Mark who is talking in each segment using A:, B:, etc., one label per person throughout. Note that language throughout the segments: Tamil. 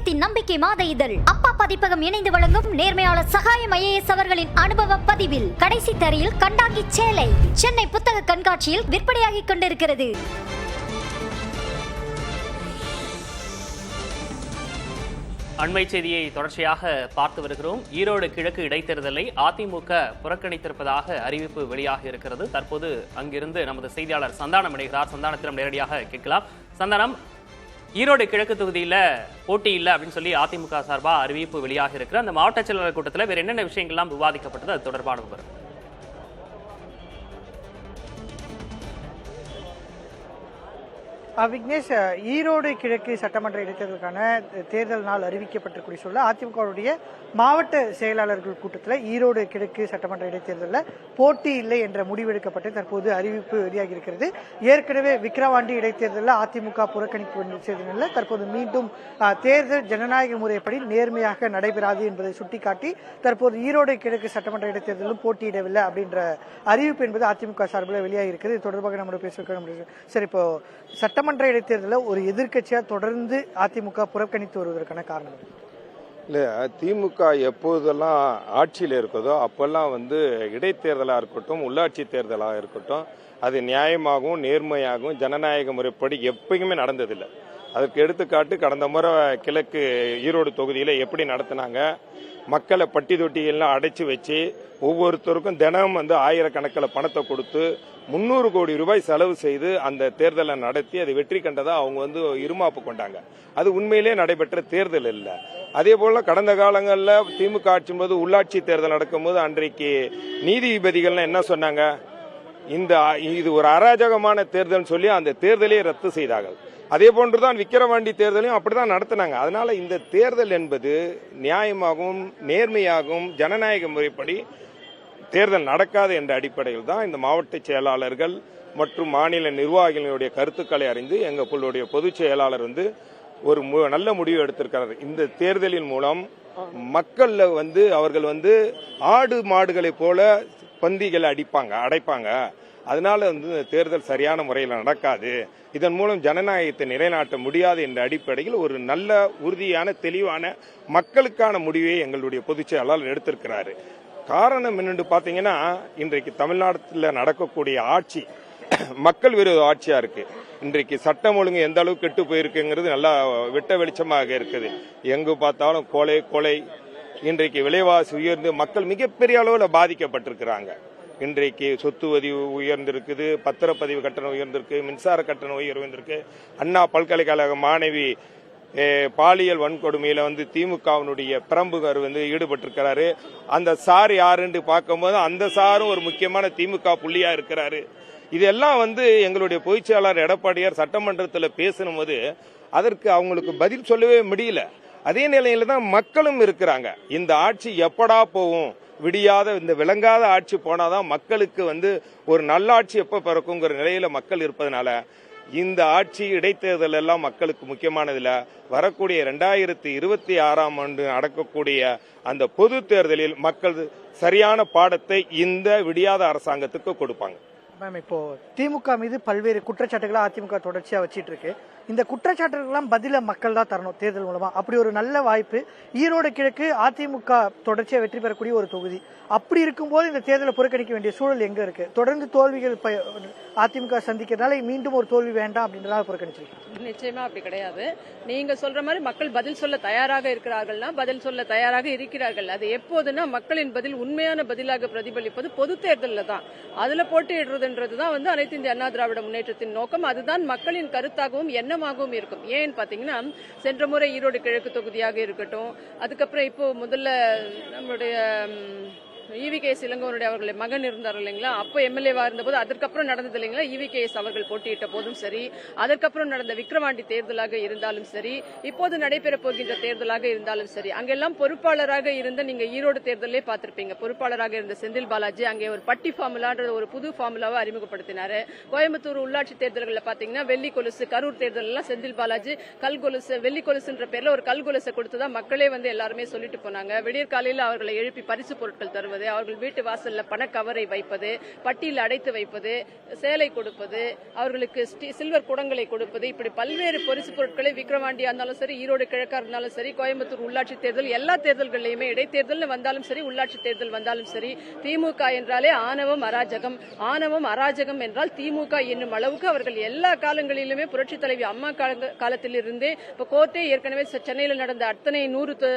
A: சமுதாயத்தின் நம்பிக்கை மாத இதழ் அப்பா பதிப்பகம் இணைந்து வழங்கும் நேர்மையாளர் சகாயம் IAS அவர்களின் அனுபவ பதிவில் கடைசி தரையில் கண்டாங்கி சேலை சென்னை புத்தக கண்காட்சியில் விற்பனையாகிக் கொண்டிருக்கிறது.
B: அண்மை செய்தியை தொடர்ச்சியாக பார்த்து வருகிறோம். ஈரோடு கிழக்கு இடைத்தேர்தலை அதிமுக புறக்கணித்திருப்பதாக அறிவிப்பு வெளியாக இருக்கிறது. தற்போது அங்கிருந்து நமது செய்தியாளர் சந்தானம் இணைகிறார். சந்தானத்திடம் நேரடியாக கேட்கலாம். சந்தானம், ஈரோடு கிழக்கு தொகுதியில போட்டி இல்லை அப்படின்னு சொல்லி அதிமுக சார்பா அறிவிப்பு வெளியாக இருக்கிற அந்த மாவட்ட செயலாளர் கூட்டத்தில் வேற என்னென்ன விஷயங்கள்லாம் விவாதிக்கப்பட்டது, அது தொடர்பான விவரம்?
C: விக்னேஷ், ஈரோடு கிழக்கு சட்டமன்ற இடைத்தேர்தலுக்கான தேர்தல் நாள் அறிவிக்கப்பட்டிருக்கூடிய சொல்ல அதிமுகவுடைய மாவட்ட செயலாளர்கள் கூட்டத்தில் ஈரோடு கிழக்கு சட்டமன்ற இடைத்தேர்தலில் போட்டி இல்லை என்ற முடிவெடுக்கப்பட்டு தற்போது அறிவிப்பு வெளியாகி இருக்கிறது. ஏற்கனவே விக்கிரவாண்டி இடைத்தேர்தலில் அதிமுக புறக்கணிப்பு செய்ததில் தற்போது மீண்டும் தேர்தல் ஜனநாயக முறைப்படி நேர்மையாக நடைபெறாது என்பதை சுட்டிக்காட்டி தற்போது ஈரோடு கிழக்கு சட்டமன்ற இடைத்தேர்தலும் போட்டியிடவில்லை அப்படின்ற அறிவிப்பு என்பது அதிமுக சார்பில் வெளியாகி இருக்கிறது. இது தொடர்பாக நம்மளோட பேச சரி, இப்போ சட்டமன்ற இடைத்தேர்தலில் ஒரு எதிர்க்கட்சியா தொடர்ந்து அதிமுக புறக்கணித்து வருவதற்கான காரணம்
D: இல்லை, திமுக எப்போதெல்லாம் ஆட்சியில் இருக்குதோ அப்பெல்லாம் இடைத்தேர்தலாக இருக்கட்டும், உள்ளாட்சி தேர்தலாக இருக்கட்டும், அது நியாயமாகவும் நேர்மையாகவும் ஜனநாயக முறைப்படி எப்பயுமே நடந்ததில்லை. அதற்கு எடுத்துக்காட்டு கடந்த முறை கிழக்கு ஈரோடு தொகுதியில் எப்படி நடத்தினாங்க. மக்களை பட்டி தொட்டியெல்லாம் அடைச்சி வச்சு ஒவ்வொருத்தருக்கும் தினம் ஆயிரக்கணக்கில் பணத்தை கொடுத்து 300 கோடி ரூபாய் செலவு செய்து அந்த தேர்தலை நடத்தி அதை வெற்றி கண்டதா அவங்க இருமாப்பு கொண்டாங்க. அது உண்மையிலே நடைபெற்ற தேர்தல் இல்லை. அதே போல கடந்த காலங்களில் திமுக ஆட்சியின் போது உள்ளாட்சி தேர்தல் நடக்கும்போது அன்றைக்கு நீதிபதிகள் என்ன சொன்னாங்க, இது ஒரு அராஜகமான தேர்தல் சொல்லி அந்த தேர்தலை ரத்து செய்தார்கள். அதே போன்றுதான் விக்கிரவாண்டி தேர்தலையும் அப்படிதான் நடத்தினாங்க. அதனால இந்த தேர்தல் என்பது நியாயமாகவும் நேர்மையாகவும் ஜனநாயக முறைப்படி தேர்தல் நடக்காது என்ற அடிப்படையில் தான் இந்த மாவட்ட செயலாளர்கள் மற்றும் மாநில நிர்வாகிகளுடைய கருத்துக்களை அறிந்து எங்களுடைய பொதுச் செயலாளர் ஒரு நல்ல முடிவு எடுத்திருக்கிறார். இந்த தேர்தலின் மூலம் மக்கள் அவர்கள் ஆடு மாடுகளை போல பந்திகளை அடைப்பாங்க. அதனால தேர்தல் சரியான முறையில் நடக்காது, இதன் மூலம் ஜனநாயகத்தை நிலைநாட்ட முடியாது என்ற அடிப்படையில் ஒரு நல்ல உறுதியான தெளிவான மக்களுக்கான முடிவை எங்களுடைய பொதுச் செயலாளர் எடுத்திருக்கிறாரு. காரணம் என்னென்று பாத்தீங்கன்னா, இன்றைக்கு தமிழ்நாட்டில் நடக்கக்கூடிய ஆட்சி மக்கள் விரோத ஆட்சியா இருக்கு. இன்றைக்கு சட்டம் ஒழுங்கு எந்த அளவுக்கு கெட்டு போயிருக்குங்கிறது நல்லா வெட்ட வெளிச்சமாக இருக்குது. எங்கு பார்த்தாலும் கொலை. இன்றைக்கு விலைவாசி உயர்ந்து மக்கள் மிகப்பெரிய அளவில் பாதிக்கப்பட்டிருக்கிறாங்க. இன்றைக்கு சொத்து வரி உயர்ந்திருக்குது, பத்திரப்பதிவு கட்டணம் உயர்ந்திருக்கு, மின்சார கட்டணம் உயர்ந்திருக்கு. அண்ணா பல்கலைக்கழக மாணவி பாலியல் வன்கொடுமையில திமுகவினுடைய பிரம்புகர் ஈடுபட்டிருக்கிறாரு. அந்த சார் யாருன்னு பார்க்கும்போது அந்த சாரும் ஒரு முக்கியமான திமுக புள்ளியா இருக்கிறாரு. இதெல்லாம் எங்களுடைய பொதுச் செயலாளர் எடப்பாடியார் சட்டமன்றத்தில் பேசணும்போது அதற்கு அவங்களுக்கு பதில் சொல்லவே முடியல. அதே நிலையில தான் மக்களும் இருக்கிறாங்க. இந்த ஆட்சி எப்படா போகும், விடியாத இந்த விளங்காத ஆட்சி போனாதான் மக்களுக்கு ஒரு நல்லாட்சி எப்ப பிறக்குங்கிற நிலையில மக்கள் இருப்பதனால இந்த ஆட்சி இடைத்தேர்தல் எல்லாம் மக்களுக்கு முக்கியமானதில்ல. வரக்கூடிய 2026ஆம் ஆண்டு நடக்கக்கூடிய அந்த பொது தேர்தலில் மக்கள் சரியான பாடத்தை இந்த விடியாத அரசாங்கத்துக்கு கொடுப்பாங்க.
C: மேம், இப்போ திமுக மீது பல்வேறு குற்றச்சாட்டுகளை அதிமுக தொடர்ச்சியா வச்சிட்டு இருக்கு. இந்த குற்றச்சாட்டுகள்லாம் பதில மக்கள் தான் தரணும் தேர்தல் மூலமா. அப்படி ஒரு நல்ல வாய்ப்பு ஈரோடு கிழக்கு அதிமுக தொடர்ச்சியா வெற்றி பெறக்கூடிய ஒரு தொகுதி. அப்படி இருக்கும்போது இந்த தேர்தலை புறக்கணிக்க வேண்டிய சூழல் எங்க இருக்கு? தொடர்ந்து தோல்விகள் அதிமுக சந்திக்கிறதுனால மீண்டும் ஒரு தோல்வி வேண்டாம் அப்படின்றதால புறக்கணிச்சிருக்கீங்க.
E: நிச்சயமா அப்படி கிடையாது. நீங்க சொல்ற மாதிரி மக்கள் பதில் சொல்ல தயாராக இருக்கிறார்கள்னா பதில் சொல்ல தயாராக இருக்கிறார்கள். அது எப்போதுன்னா மக்களின் பதில் உண்மையான பதிலாக பிரதிபலிப்பது பொது தேர்தலில் தான். அதுல போட்டியிடுறதுன்றதுதான் அனைத்து இந்திய அண்ணா திராவிட முன்னேற்றத்தின் நோக்கம். அதுதான் மக்களின் கருத்தாகவும் எண்ணமாகவும் இருக்கும். ஏன்னு பாத்தீங்கன்னா, சென்ற முறை ஈரோடு கிழக்கு தொகுதியாக இருக்கட்டும், அதுக்கப்புறம் இப்போ முதல்ல நம்மளுடைய EVKS இளங்கோவனுடைய அவர்களுடைய மகன் இருந்தார் இல்லைங்களா, அப்போ எம்எல்ஏவா இருந்தபோது அதற்கப்புறம் நடந்தது இல்லைங்களா, EVKS அவர்கள் போட்டியிட்ட போதும் சரி, அதற்கப்புறம் நடந்த விக்கிரவாண்டி தேர்தலாக இருந்தாலும் சரி, இப்போது நடைபெற போகின்ற தேர்தலாக இருந்தாலும் சரி, அங்கெல்லாம் பொறுப்பாளராக இருந்த நீங்க ஈரோடு தேர்தலே பார்த்திருப்பீங்க. பொறுப்பாளராக இருந்த செந்தில் பாலாஜி அங்கே ஒரு பட்டி ஃபார்முலான்ற ஒரு புது ஃபார்முலாவை அறிமுகப்படுத்தினாரு. கோயம்புத்தூர் உள்ளாட்சி தேர்தல்களில் பாத்தீங்கன்னா வெள்ளி கொலுசு, கரூர் தேர்தல் எல்லாம் செந்தில் பாலாஜி கல் கொலுசு, வெள்ளி கொலுசுன்ற பேர்ல ஒரு கல் கொலுசை கொடுத்துதான் மக்களே எல்லாருமே சொல்லிட்டு போனாங்க. விடியற்காலையில் அவர்களை எழுப்பி பரிசு பொருட்கள் தருவது, கொடுப்பது, அவர்கள் வீட்டு வாசல்ல பணக்கவரை வைப்பது, பட்டியல் அடைத்து வைப்பது, சேலை கொடுப்பது, அவர்களுக்கு சில்வர் குடங்களை கொடுப்பது, இப்படி பல்வேறு பரிசு பொருட்களை விக்கிரவாண்டியா இருந்தாலும் சரி, ஈரோடு கிழக்கா இருந்தாலும் சரி, கோயம்புத்தூர் உள்ளாட்சி தேர்தல், எல்லா தேர்தல்களையுமே இடைத்தேர்தல் வந்தாலும் சரி, உள்ளாட்சி தேர்தல் வந்தாலும் சரி, திமுக என்றாலே ஆணவம் அராஜகம், ஆணவம் அராஜகம் என்றால் திமுக என்னும் அளவுக்கு அவர்கள் எல்லா காலங்களிலுமே புரட்சி தலைவி அம்மா காலத்திலிருந்தே இப்ப கோர்ட்டே ஏற்கனவே சென்னையில் நடந்த அத்தனை 100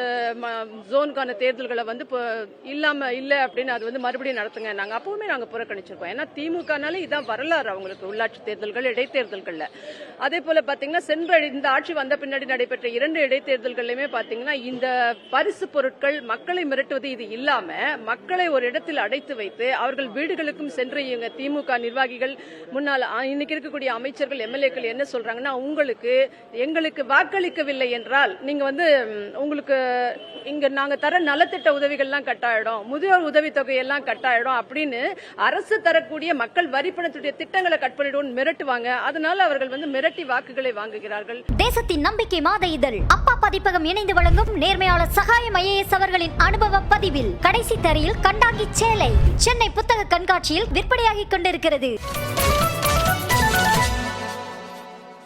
E: ஜோனுக்கான தேர்தல்களை வந்து இல்ல அப்படின்னு அது வந்து மறுபடியும் நடத்துங்க நாங்க அப்பவுமே நாங்க புறக்கணிச்சிருக்கோம். ஏன்னா திமுகனால இதான் வரலாறு அவங்களுக்கு உள்ளாட்சி தேர்தல்கள் இடைத்தேர்தல்கள்ல. அதே போல பாத்தீங்கன்னா சென்ற இந்த ஆட்சி வந்த பின்னாடி நடைபெற்ற 2 இடைத்தேர்தல்களையுமே பாத்தீங்கன்னா இந்த பரிசு பொருட்கள் மக்களை மிரட்டுவது இது இல்லாம மக்களை ஒரு இடத்தில் அடைத்து வைத்து அவர்கள் வீடுகளுக்கும் சென்று இவங்க திமுக நிர்வாகிகள் முன்னால் இன்னைக்கு இருக்கக்கூடிய அமைச்சர்கள் எம்எல்ஏக்கள் என்ன சொல்றாங்கன்னா, எங்களுக்கு வாக்களிக்கவில்லை என்றால் நீங்க வந்து உங்களுக்கு இங்க நாங்க தர நலத்திட்ட உதவிகள்லாம் கட்டாயிடும், முதியோர் உதவித்தொகை எல்லாம் கட்டாயிடும் அப்படின்னு அரசு தரக்கூடிய மக்கள் வரிப்பணத்துடைய திட்டங்களை கட் பண்ணிடுவோம் மிரட்டுவாங்க. அதனால அவர்கள் வந்து மிரட்டி வாக்குகளை வாங்குகிறார்கள்.
A: தேசத்தின் நம்பிக்கை மாத இதழ் அப்பா பதிப்பகம் இணைந்து வழங்கும் நேர்மையாளர் சகாயம் ஐஏஎஸ் அவர்களின் அனுபவ பதிவில் கடைசி தரையில் கண்டாங்கி சேலை சென்னை புத்தக கண்காட்சியில் விற்பனையாகிக் கொண்டிருக்கிறது.